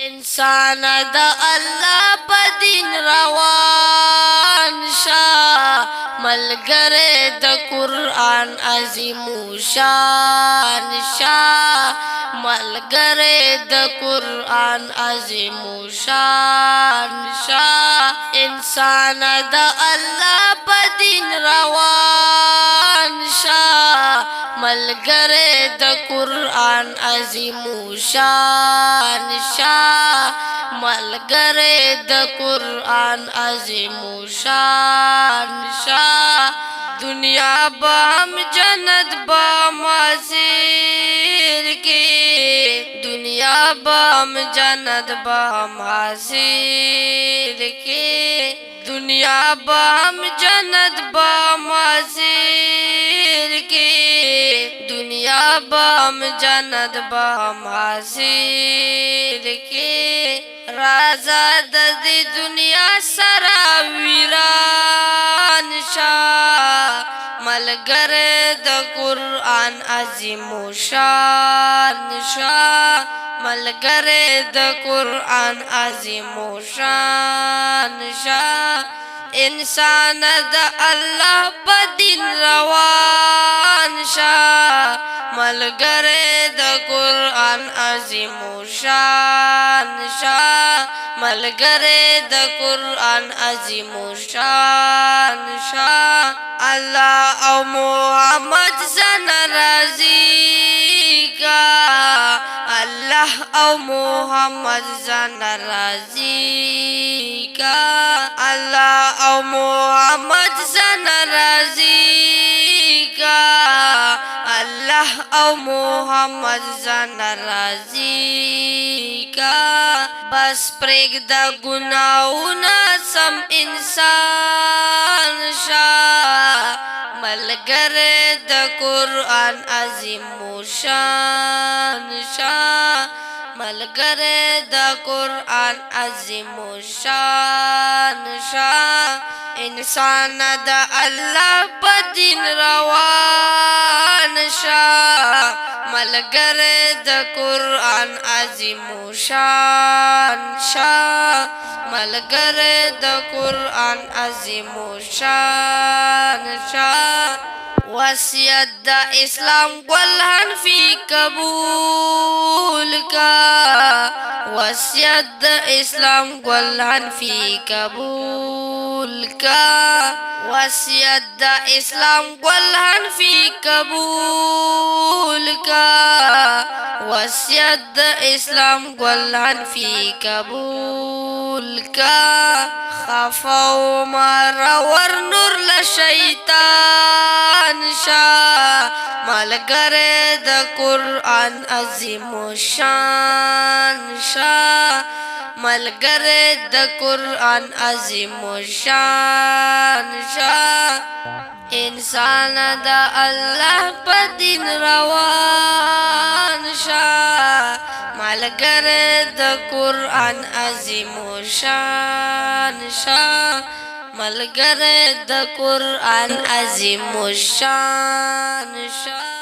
انسان د الله په دین روان شه، ملګری د قرآن عظیم شان شه، ملګری د قرآن عظیم شان شه. انسان د الله په دین روان شه، ملګری د قرآن عظیم شان شه، ملګری د قرآن عظیم شان شه. دنیا به هم جنت به مسیر کی، دنیا به هم جنت به مسیر کی، دنیا به هم جنت به مسیر کی، دنیا به هم جنت به مسیر کی. رازا د دې دنیا سره ویران شه، ملګری د قرآن عظیم شان شه، ملګری د قرآن عظیم شان شه. انسان د الله په دین روان شه، ملګری د قرآن عظیم شان شه، ملګری د قرآن عظیم شان شه. الله او محمد زن راضی کا، الله او محمد زن راضی کا، الله او محمد زن راضی کا، الله او محمد زن راضی کا. بس پرېږده ګناهونه سم انسان شه، ملګری د قرآن عظیم شان شه، ملګری د قرآن عظیم شان شه. انسان د الله په دین روان شه، ملګری د قرآن عظیم شان شه، ملګری د قرآن عظیم شان شه. وصیت د اسلام ګل حنفي قبول کا، وصیت د اسلام ګل حنفي قبول کا، وصیت د اسلام ګل حنفي قبول کا، وصیت د اسلام ګل حنفي قبول کا. خفا مرور نور له شیطان شه، ملګری د قرآن عظیم شان شه، ملګری د قرآن عظیم شان شه. انسان د الله په دین روان شه، ملګری د قرآن عظیم شان شه، ملګری د قرآن عظیم شان شه.